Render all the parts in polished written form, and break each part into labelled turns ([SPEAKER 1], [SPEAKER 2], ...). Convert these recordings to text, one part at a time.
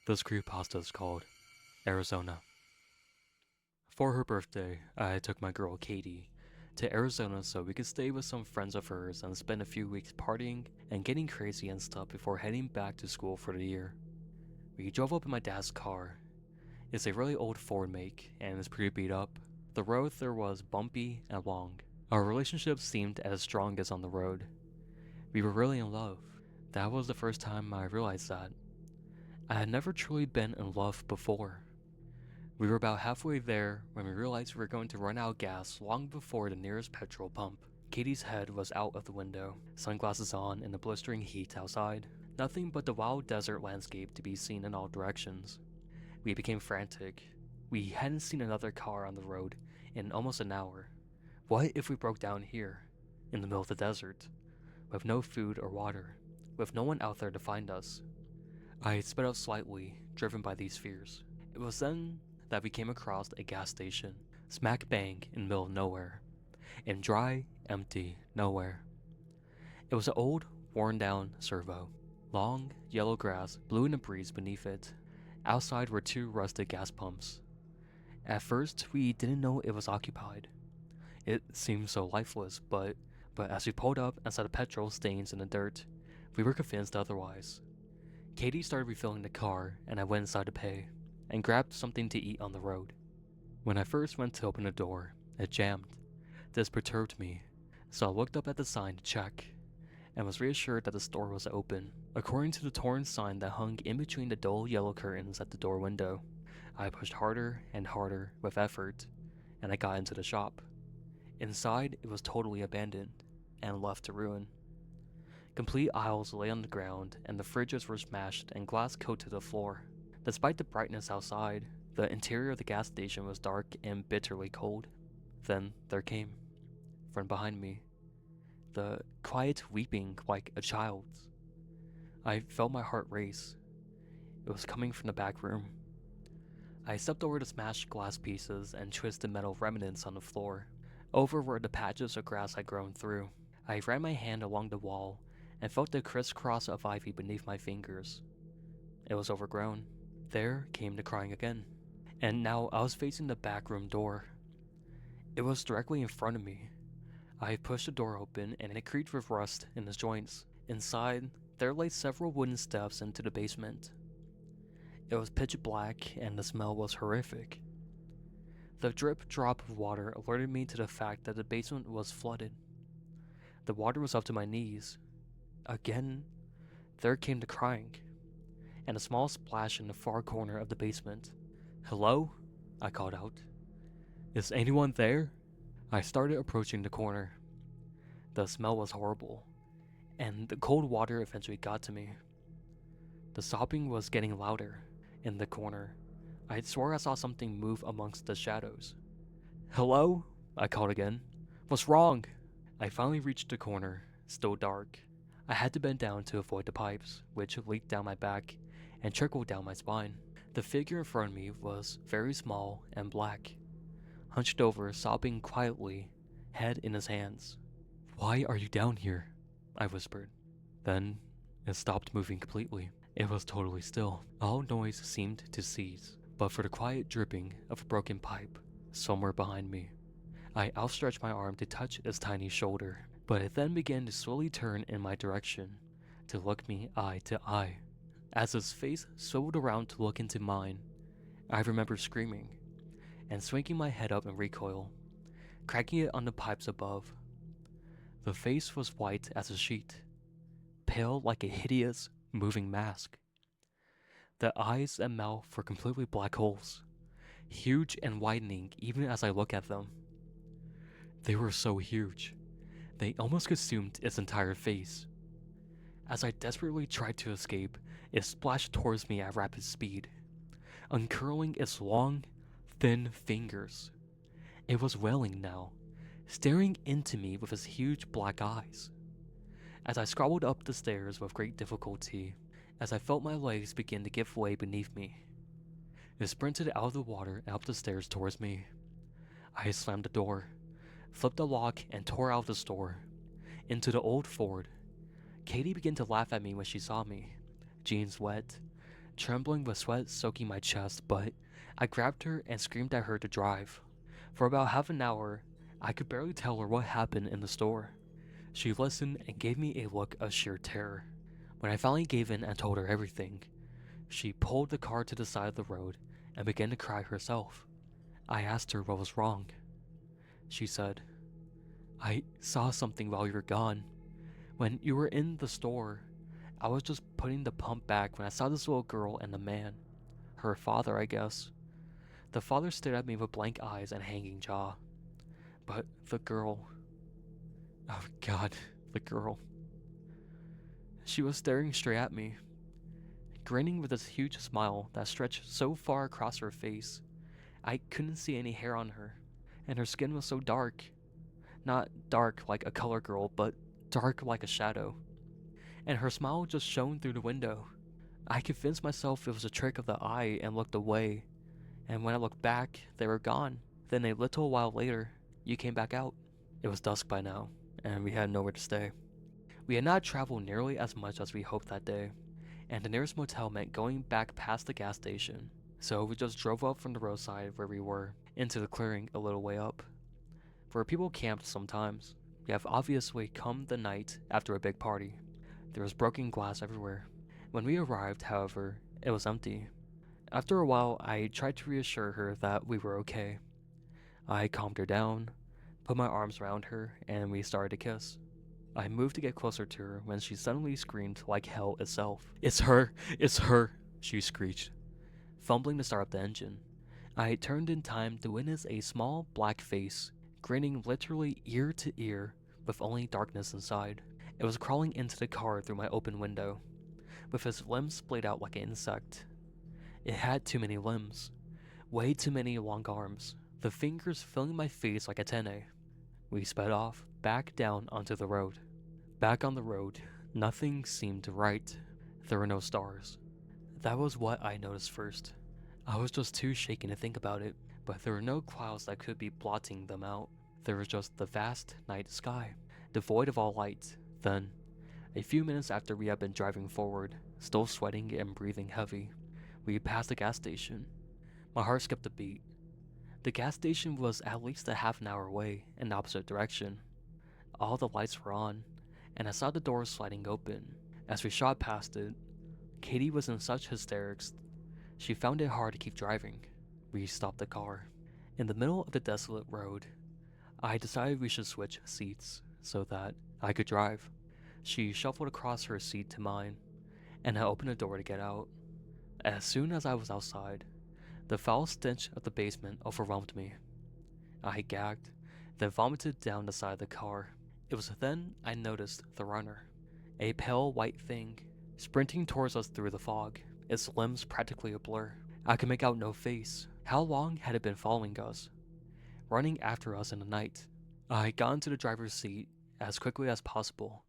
[SPEAKER 1] This creepypasta is called Arizona. For her birthday, I took my girl Katie to Arizona so we could stay with some friends of hers and spend a few weeks partying and getting crazy and stuff before heading back to school for the year. We drove up in my dad's car. It's a really old Ford make and it's pretty beat up. The road there was bumpy and long. Our relationship seemed as strong as on the road. We were really in love. That was the first time I realized that. I had never truly been in love before. We were about halfway there when we realized we were going to run out of gas long before the nearest petrol pump. Katie's head was out of the window, sunglasses on in the blistering heat outside. Nothing but the wild desert landscape to be seen in all directions. We became frantic. We hadn't seen another car on the road in almost an hour. What if we broke down here, in the middle of the desert, with no food or water, with no one out there to find us? I sped up slightly, driven by these fears. It was then that we came across a gas station, smack bang in the middle of nowhere, in dry, empty nowhere. It was an old, worn down servo. Long, yellow grass blew in the breeze beneath it. Outside were two rusted gas pumps. At first, we didn't know it was occupied. It seemed so lifeless, but as we pulled up and saw the petrol stains in the dirt, we were convinced otherwise. Katie started refilling the car, and I went inside to pay, and grabbed something to eat on the road. When I first went to open the door, it jammed. This perturbed me, so I looked up at the sign to check, and was reassured that the store was open. According to the torn sign that hung in between the dull yellow curtains at the door window, I pushed harder and harder with effort, and I got into the shop. Inside, it was totally abandoned, and left to ruin. Complete aisles lay on the ground, and the fridges were smashed and glass coated the floor. Despite the brightness outside, the interior of the gas station was dark and bitterly cold. Then there came, from behind me, the quiet weeping like a child's. I felt my heart race. It was coming from the back room. I stepped over the smashed glass pieces and twisted metal remnants on the floor, over where the patches of grass had grown through. I ran my hand along the wall and felt the crisscross of ivy beneath my fingers. It was overgrown. There came the crying again, and now I was facing the back room door. It was directly in front of me. I pushed the door open and it creaked with rust in its joints. Inside, there lay several wooden steps into the basement. It was pitch black and the smell was horrific. The drip drop of water alerted me to the fact that the basement was flooded. The water was up to my knees. Again, there came the crying, and a small splash in the far corner of the basement. "Hello?" I called out. "Is anyone there?" I started approaching the corner. The smell was horrible, and the cold water eventually got to me. The sobbing was getting louder. In the corner, I swore I saw something move amongst the shadows. "Hello?" I called again. "What's wrong?" I finally reached the corner, still dark. I had to bend down to avoid the pipes, which leaked down my back and trickled down my spine. The figure in front of me was very small and black, hunched over, sobbing quietly, head in his hands. "Why are you down here?" I whispered. Then it stopped moving completely. It was totally still. All noise seemed to cease, but for the quiet dripping of a broken pipe somewhere behind me. I outstretched my arm to touch its tiny shoulder, but it then began to slowly turn in my direction, to look me eye to eye. As its face swiveled around to look into mine, I remember screaming, and swinging my head up in recoil, cracking it on the pipes above. The face was white as a sheet, pale like a hideous, moving mask. The eyes and mouth were completely black holes, huge and widening even as I looked at them. They were so huge, they almost consumed its entire face. As I desperately tried to escape, it splashed towards me at rapid speed, uncurling its long, thin fingers. It was wailing now, staring into me with its huge black eyes. As I scrabbled up the stairs with great difficulty, as I felt my legs begin to give way beneath me, it sprinted out of the water and up the stairs towards me. I slammed the door, flipped the lock, and tore out of the store, into the old Ford. Katie began to laugh at me when she saw me, jeans wet, trembling with sweat soaking my chest, but I grabbed her and screamed at her to drive. For about half an hour, I could barely tell her what happened in the store. She listened and gave me a look of sheer terror. When I finally gave in and told her everything, she pulled the car to the side of the road and began to cry herself. I asked her what was wrong. She said, "I saw something while you were gone. When you were in the store, I was just putting the pump back when I saw this little girl and a man. Her father, I guess." The father stared at me with blank eyes and hanging jaw. But the girl... Oh God, the girl. She was staring straight at me, grinning with this huge smile that stretched so far across her face. I couldn't see any hair on her, and her skin was so dark. Not dark like a color girl, but dark like a shadow. And her smile just shone through the window. I convinced myself it was a trick of the eye and looked away, and when I looked back, they were gone. Then a little while later, you came back out. It was dusk by now, and we had nowhere to stay. We had not traveled nearly as much as we hoped that day, and the nearest motel meant going back past the gas station, so we just drove up from the roadside where we were, into the clearing a little way up, where people camped sometimes. We have obviously come the night after a big party. There was broken glass everywhere. When we arrived, however, it was empty. After a while, I tried to reassure her that we were okay. I calmed her down, put my arms around her, and we started to kiss. I moved to get closer to her when she suddenly screamed like hell itself. "It's her! It's her!" she screeched, fumbling to start up the engine. I turned in time to witness a small black face, grinning literally ear to ear with only darkness inside. It was crawling into the car through my open window, with its limbs splayed out like an insect. It had too many limbs, way too many long arms, the fingers filling my face like antennae. We sped off, back down onto the road. Back on the road, nothing seemed right. There were no stars. That was what I noticed first. I was just too shaken to think about it, but there were no clouds that could be blotting them out. There was just the vast night sky, devoid of all light. Then, a few minutes after we had been driving forward, still sweating and breathing heavy, we passed a gas station. My heart skipped a beat. The gas station was at least a half an hour away in the opposite direction. All the lights were on, and I saw the doors sliding open. As we shot past it, Katie was in such hysterics, she found it hard to keep driving. We stopped the car. In the middle of the desolate road, I decided we should switch seats so that I could drive. She shuffled across her seat to mine, and I opened the door to get out. As soon as I was outside, the foul stench of the basement overwhelmed me. I gagged, then vomited down the side of the car. It was then I noticed the runner, a pale white thing, sprinting towards us through the fog, its limbs practically a blur. I could make out no face. How long had it been following us, running after us in the night? I got into the driver's seat as quickly as possible,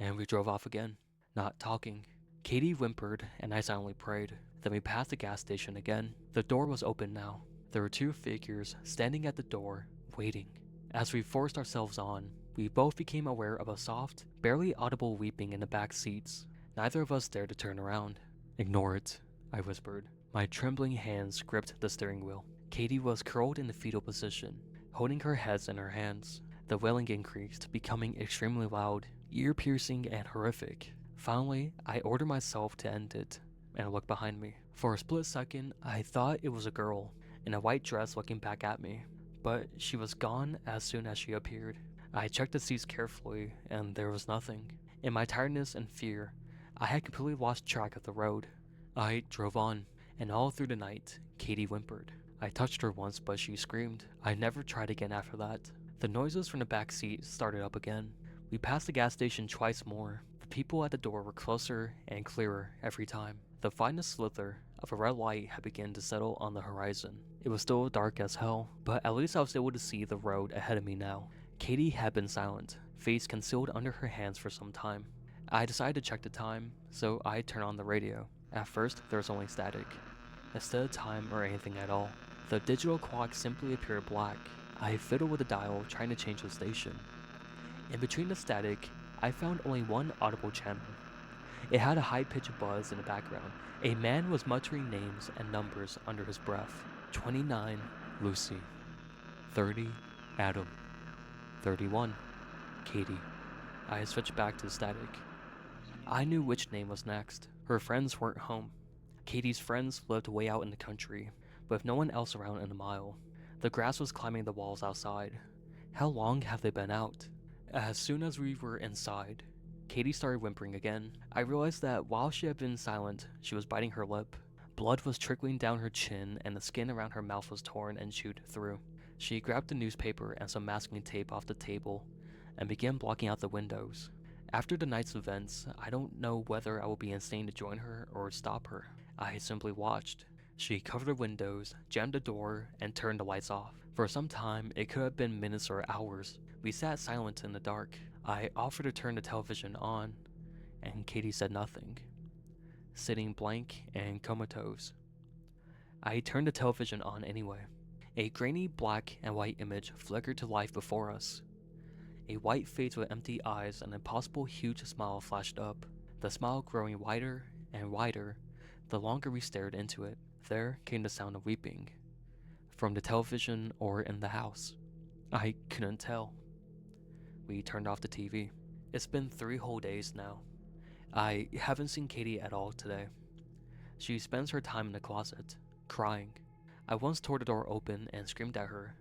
[SPEAKER 1] and we drove off again, not talking. Katie whimpered, and I silently prayed. Then we passed the gas station again. The door was open now. There were two figures standing at the door, waiting. As we forced ourselves on, we both became aware of a soft, barely audible weeping in the back seats. Neither of us dared to turn around. "Ignore it," I whispered. My trembling hands gripped the steering wheel. Katie was curled in the fetal position, holding her head in her hands. The wailing increased, becoming extremely loud, ear-piercing, and horrific. Finally, I ordered myself to end it, and I looked behind me. For a split second, I thought it was a girl in a white dress looking back at me, but she was gone as soon as she appeared. I checked the seats carefully, and there was nothing. In my tiredness and fear, I had completely lost track of the road. I drove on, and all through the night, Katie whimpered. I touched her once, but she screamed. I never tried again after that. The noises from the back seat started up again. We passed the gas station twice more. The people at the door were closer and clearer every time. The finest slither of a red light had begun to settle on the horizon. It was still dark as hell, but at least I was able to see the road ahead of me now. Katie had been silent, face concealed under her hands for some time. I decided to check the time, so I turned on the radio. At first, there was only static, instead of time or anything at all. The digital clock simply appeared black. I fiddled with the dial, trying to change the station. In between the static, I found only one audible channel. It had a high-pitched buzz in the background. A man was muttering names and numbers under his breath. 29, Lucy. 30, Adam. 31, Katie. I switched back to the static. I knew which name was next. Her friends weren't home. Katie's friends lived way out in the country, with no one else around in a mile. The grass was climbing the walls outside. How long have they been out? As soon as we were inside, Katie started whimpering again. I realized that while she had been silent, she was biting her lip. Blood was trickling down her chin and the skin around her mouth was torn and chewed through. She grabbed the newspaper and some masking tape off the table and began blocking out the windows. After the night's events, I don't know whether I will be insane to join her or stop her. I simply watched. She covered the windows, jammed the door, and turned the lights off. For some time, it could have been minutes or hours. We sat silent in the dark. I offered to turn the television on, and Katie said nothing, sitting blank and comatose. I turned the television on anyway. A grainy black and white image flickered to life before us. A white face with empty eyes and an impossible huge smile flashed up, the smile growing wider and wider the longer we stared into it. There came the sound of weeping, from the television or in the house. I couldn't tell. We turned off the TV. It's been 3 whole days now. I haven't seen Katie at all today. She spends her time in the closet, crying. I once tore the door open and screamed at her,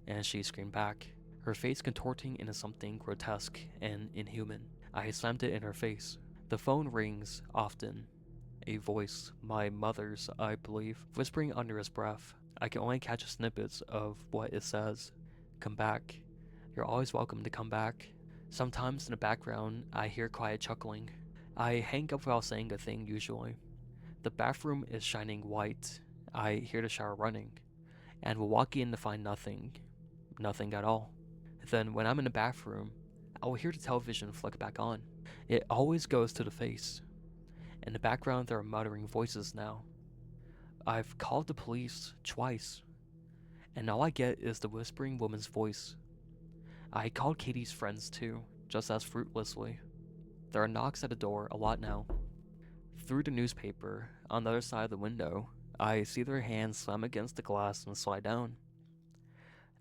[SPEAKER 1] and she screamed back, her face contorting into something grotesque and inhuman. I slammed it in her face. The phone rings often. A voice, my mother's, I believe, whispering under his breath. I can only catch snippets of what it says. Come back. You're always welcome to come back. Sometimes in the background, I hear quiet chuckling. I hang up without saying a thing usually. The bathroom is shining white. I hear the shower running, and will walk in to find nothing. Nothing at all. Then when I'm in the bathroom, I will hear the television flick back on. It always goes to the face. In the background there are muttering voices now. I've called the police twice, and all I get is the whispering woman's voice. I called Katie's friends too, just as fruitlessly. There are knocks at the door a lot now. Through the newspaper, on the other side of the window, I see their hands slam against the glass and slide down.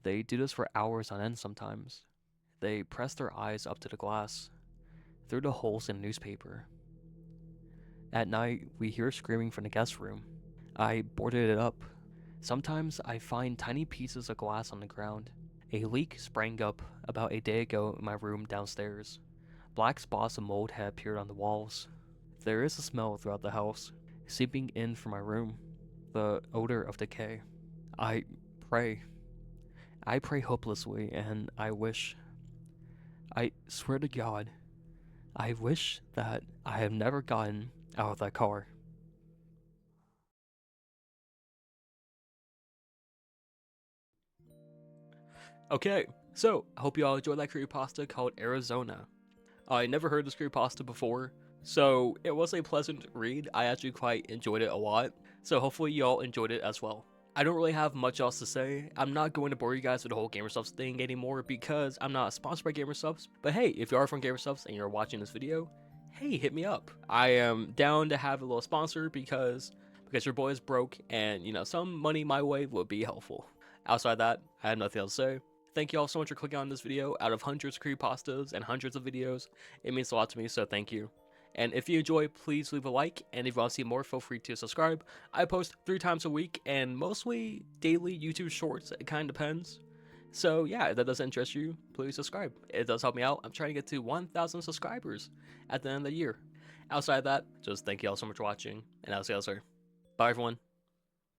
[SPEAKER 1] They do this for hours on end sometimes. They press their eyes up to the glass, through the holes in the newspaper. At night, we hear screaming from the guest room. I boarded it up. Sometimes I find tiny pieces of glass on the ground. A leak sprang up about a day ago in my room downstairs. Black spots of mold had appeared on the walls. There is a smell throughout the house, seeping in from my room, the odor of decay. I pray. I pray hopelessly, and I swear to God, I wish that I had never gotten out of that car. Okay, so I hope you all enjoyed that creepypasta called Arizona. I never heard this creepypasta before, so it was a pleasant read. I actually quite enjoyed it a lot, so hopefully you all enjoyed it as well. I don't really have much else to say. I'm not going to bore you guys with the whole GamerSubs thing anymore because I'm not sponsored by GamerSubs. But hey, if you are from GamerSubs and you're watching this video, hey, hit me up. I am down to have a little sponsor because your boy is broke and, you know, some money my way would be helpful. Outside that, I have nothing else to say. Thank you all so much for clicking on this video. Out of hundreds of creepypastas and hundreds of videos, it means a lot to me, so thank you. And if you enjoy, please leave a like, and if you want to see more, feel free to subscribe. I post 3 times a week, and mostly daily YouTube shorts, it kind of depends. So yeah, if that does interest you, please subscribe. It does help me out. I'm trying to get to 1,000 subscribers at the end of the year. Outside of that, just thank you all so much for watching, and I'll see you all later. Bye everyone.